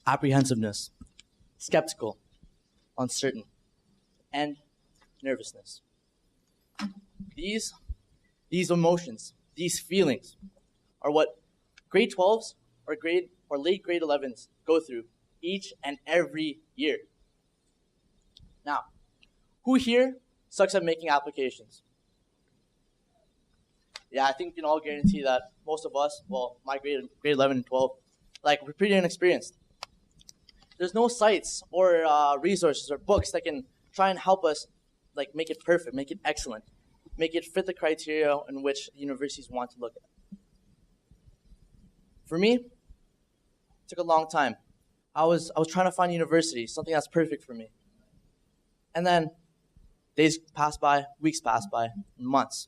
apprehensiveness, skeptical, uncertain, and nervousness. These emotions, these feelings, are what grade 12s or late grade 11s go through each and every year. Now, who here sucks at making applications? Yeah, I think we can all guarantee that most of us, well, my grade 11 and 12, we're pretty inexperienced. There's no sites or resources or books that can try and help us make it perfect, make it excellent, make it fit the criteria in which universities want to look at. For me, it took a long time. I was trying to find a university, something that's perfect for me. And then days passed by, weeks passed by, months.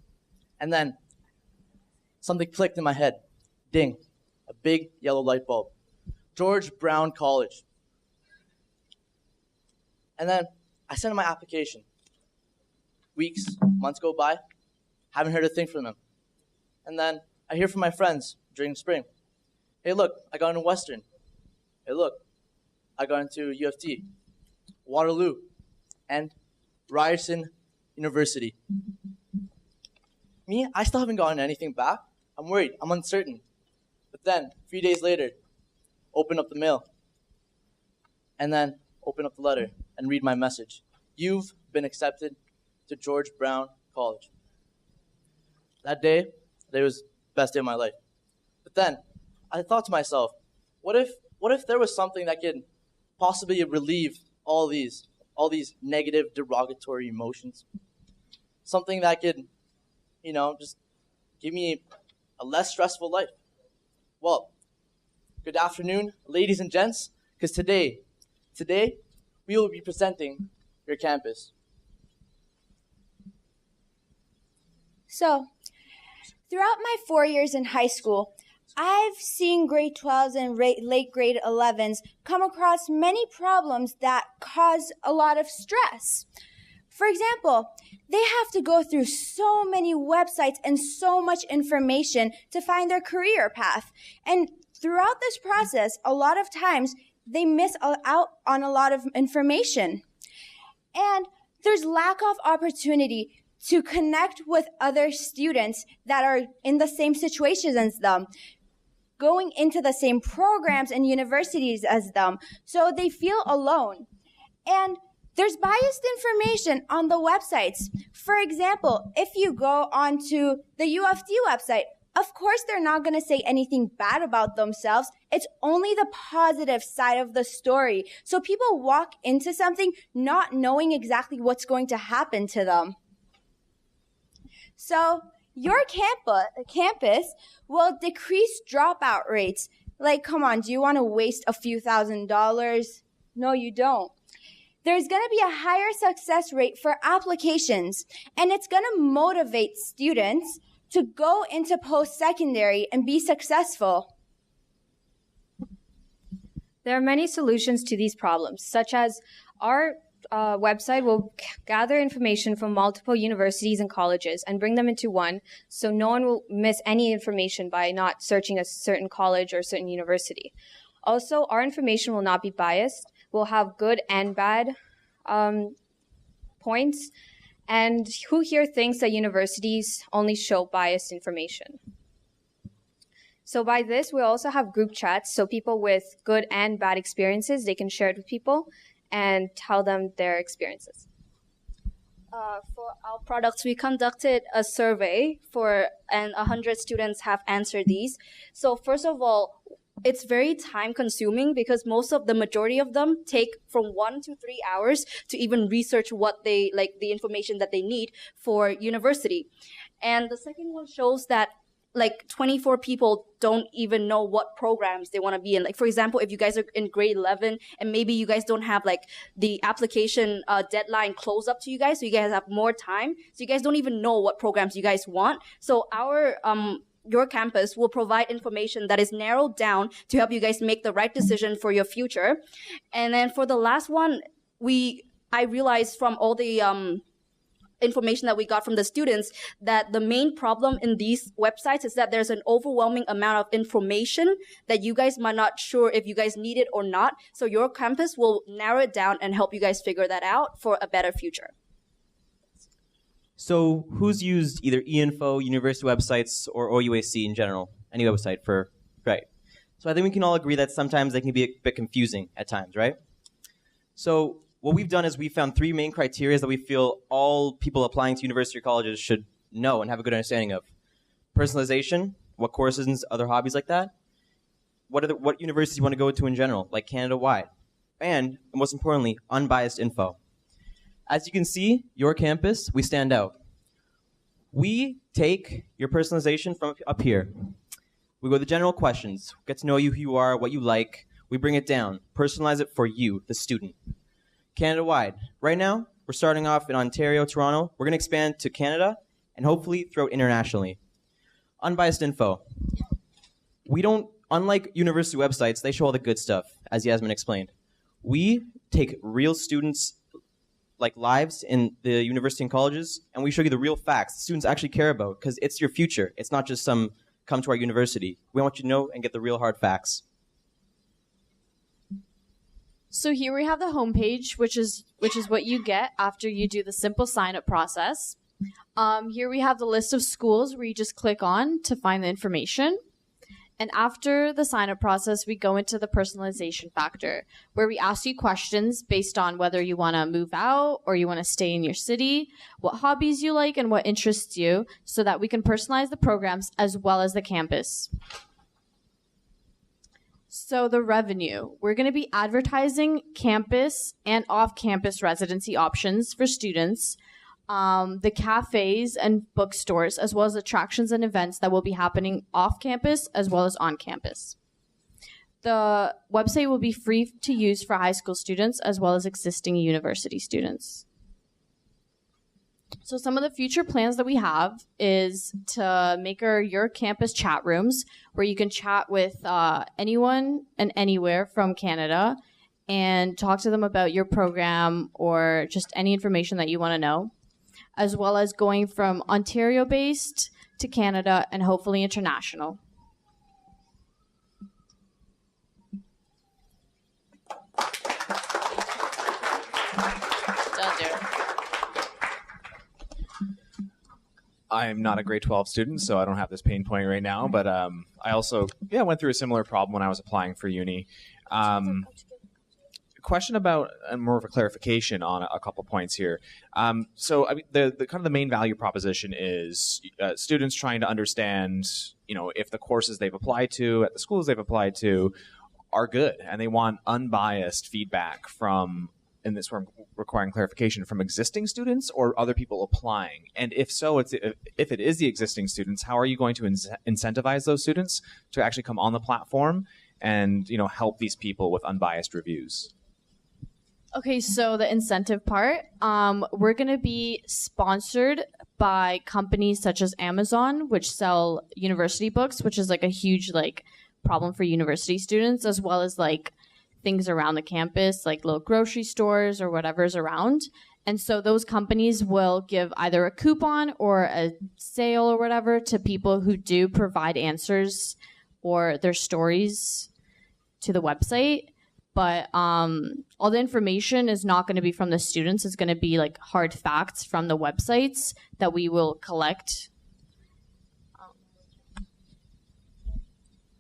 And then something clicked in my head. Ding, a big yellow light bulb. George Brown College. And then I sent in my application. Weeks, months go by, haven't heard a thing from them. And then I hear from my friends during spring. Hey, look, I got into Western. Hey, look, I got into U of T, Waterloo, and Ryerson University. Me, I still haven't gotten anything back. I'm worried, I'm uncertain. But then, a few days later, open up the mail. And then open up the letter and read my message. You've been accepted to George Brown College. That day was the best day of my life. But then, I thought to myself, what if there was something that could possibly relieve all these negative, derogatory emotions? Something that could, just give me a less stressful life. Well, good afternoon, ladies and gents, because today, we will be presenting your campus. So, throughout my 4 years in high school, I've seen grade 12s and late grade 11s come across many problems that cause a lot of stress. For example, they have to go through so many websites and so much information to find their career path. And throughout this process, a lot of times, they miss out on a lot of information. And there's lack of opportunity to connect with other students that are in the same situations as them, going into the same programs and universities as them, so they feel alone. And there's biased information on the websites. For example, if you go onto the U of T website, of course they're not going to say anything bad about themselves. It's only the positive side of the story. So people walk into something not knowing exactly what's going to happen to them. So your campus will decrease dropout rates. Come on, do you want to waste a few $1,000s? No, you don't. There's going to be a higher success rate for applications, and it's going to motivate students to go into post-secondary and be successful. There are many solutions to these problems, such as our website will gather information from multiple universities and colleges and bring them into one, so no one will miss any information by not searching a certain college or a certain university. Also, our information will not be biased. We'll have good and bad points. And who here thinks that universities only show biased information? So by this, we also have group chats, so people with good and bad experiences, they can share it with people and tell them their experiences. For our products, we conducted a survey and 100 students have answered these. So first of all, it's very time consuming because the majority of them take from 1 to 3 hours to even research what the information that they need for university. And the second one shows that 24 people don't even know what programs they want to be in. For example, if you guys are in grade 11 and maybe you guys don't have the application deadline close up to you guys, so you guys have more time. So you guys don't even know what programs you guys want. So your campus will provide information that is narrowed down to help you guys make the right decision for your future. And then for the last one, I realized from all the information that we got from the students, that the main problem in these websites is that there's an overwhelming amount of information that you guys might not sure if you guys need it or not. So your campus will narrow it down and help you guys figure that out for a better future. So who's used either eInfo, university websites, or OUAC in general? Any website for, right. So I think we can all agree that sometimes they can be a bit confusing at times, right? So what we've done is we found 3 main criteria that we feel all people applying to university or colleges should know and have a good understanding of. Personalization, what courses and other hobbies like that, what universities you want to go to in general, like Canada-wide, and most importantly, unbiased info. As you can see, your campus, we stand out. We take your personalization from up here. We go to the general questions, get to know you, who you are, what you like. We bring it down, personalize it for you, the student. Canada-wide. Right now, we're starting off in Ontario, Toronto. We're going to expand to Canada and hopefully throughout internationally. Unbiased info. We don't, unlike university websites, they show all the good stuff, as Yasmin explained. We take real students' lives in the university and colleges, and we show you the real facts students actually care about, because it's your future. It's not just some come to our university. We want you to know and get the real hard facts. So here we have the homepage, which is what you get after you do the simple sign-up process. Here we have the list of schools where you just click on to find the information. And after the sign-up process, we go into the personalization factor, where we ask you questions based on whether you want to move out or you want to stay in your city, what hobbies you like, and what interests you, so that we can personalize the programs as well as the campus. So the revenue, we're going to be advertising campus and off-campus residency options for students, the cafes and bookstores, as well as attractions and events that will be happening off-campus as well as on-campus. The website will be free to use for high school students as well as existing university students. So some of the future plans that we have is to make our YourCampus chat rooms where you can chat with anyone and anywhere from Canada and talk to them about your program or just any information that you want to know, as well as going from Ontario-based to Canada and hopefully international. I'm not a grade 12 student, so I don't have this pain point right now. But I also, went through a similar problem when I was applying for uni. Question about more of a clarification on a couple points here. So I mean, the kind of the main value proposition is students trying to understand, if the courses they've applied to at the schools they've applied to are good, and they want unbiased feedback from, and this where I'm requiring clarification, from existing students or other people applying. And if so, if it is the existing students, how are you going to incentivize those students to actually come on the platform and help these people with unbiased reviews? Okay, so the incentive part, we're going to be sponsored by companies such as Amazon, which sell university books, which is a huge problem for university students, as well as things around the campus, like little grocery stores or whatever's around. And so those companies will give either a coupon or a sale or whatever to people who do provide answers or their stories to the website. But all the information is not going to be from the students. It's going to be hard facts from the websites that we will collect.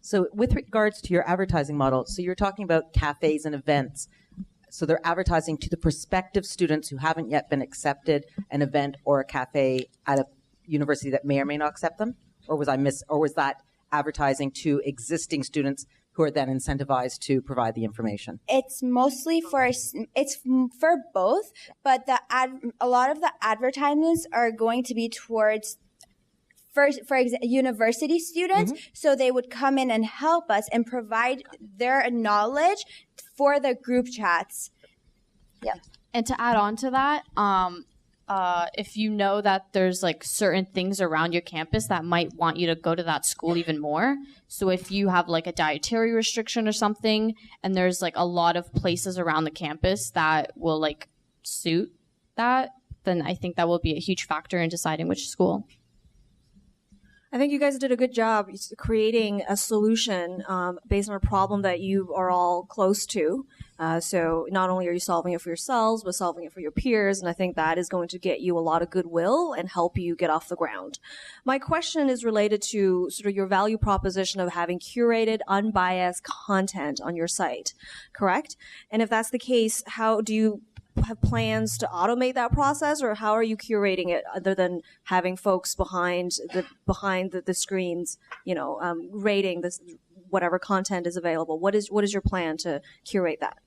So with regards to your advertising model, so you're talking about cafes and events. So they're advertising to the prospective students who haven't yet been accepted an event or a cafe at a university that may or may not accept them? Or was that advertising to existing students who are then incentivized to provide the information? It's mostly for both, but a lot of the advertisements are going to be towards university students, so they would come in and help us and provide their knowledge for the group chats. Yeah. And to add on to that, if you know that there's certain things around your campus that might want you to go to that school even more. So if you have a dietary restriction or something, and there's a lot of places around the campus that will suit that, then I think that will be a huge factor in deciding which school. I think you guys did a good job creating a solution based on a problem that you are all close to. So not only are you solving it for yourselves, but solving it for your peers. And I think that is going to get you a lot of goodwill and help you get off the ground. My question is related to sort of your value proposition of having curated, unbiased content on your site, correct? And if that's the case, how do you have plans to automate that process, or how are you curating it other than having folks behind the screens, rating this whatever content is available? What is your plan to curate that?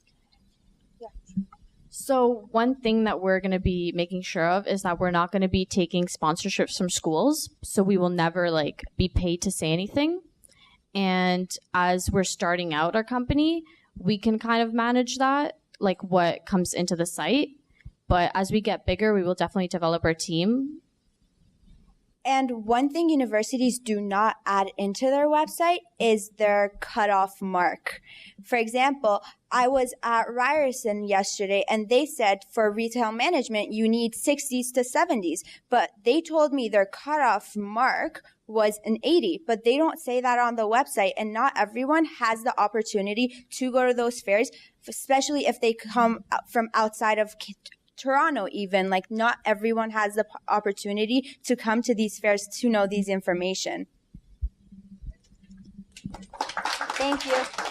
So one thing that we're going to be making sure of is that we're not going to be taking sponsorships from schools. So we will never be paid to say anything. And as we're starting out our company, we can kind of manage that, what comes into the site. But as we get bigger, we will definitely develop our team. And one thing universities do not add into their website is their cutoff mark. For example, I was at Ryerson yesterday and they said for retail management, you need 60s to 70s. But they told me their cutoff mark was an 80, but they don't say that on the website. And not everyone has the opportunity to go to those fairs, especially if they come from outside of Toronto even. Not everyone has the opportunity to come to these fairs to know these information. Thank you.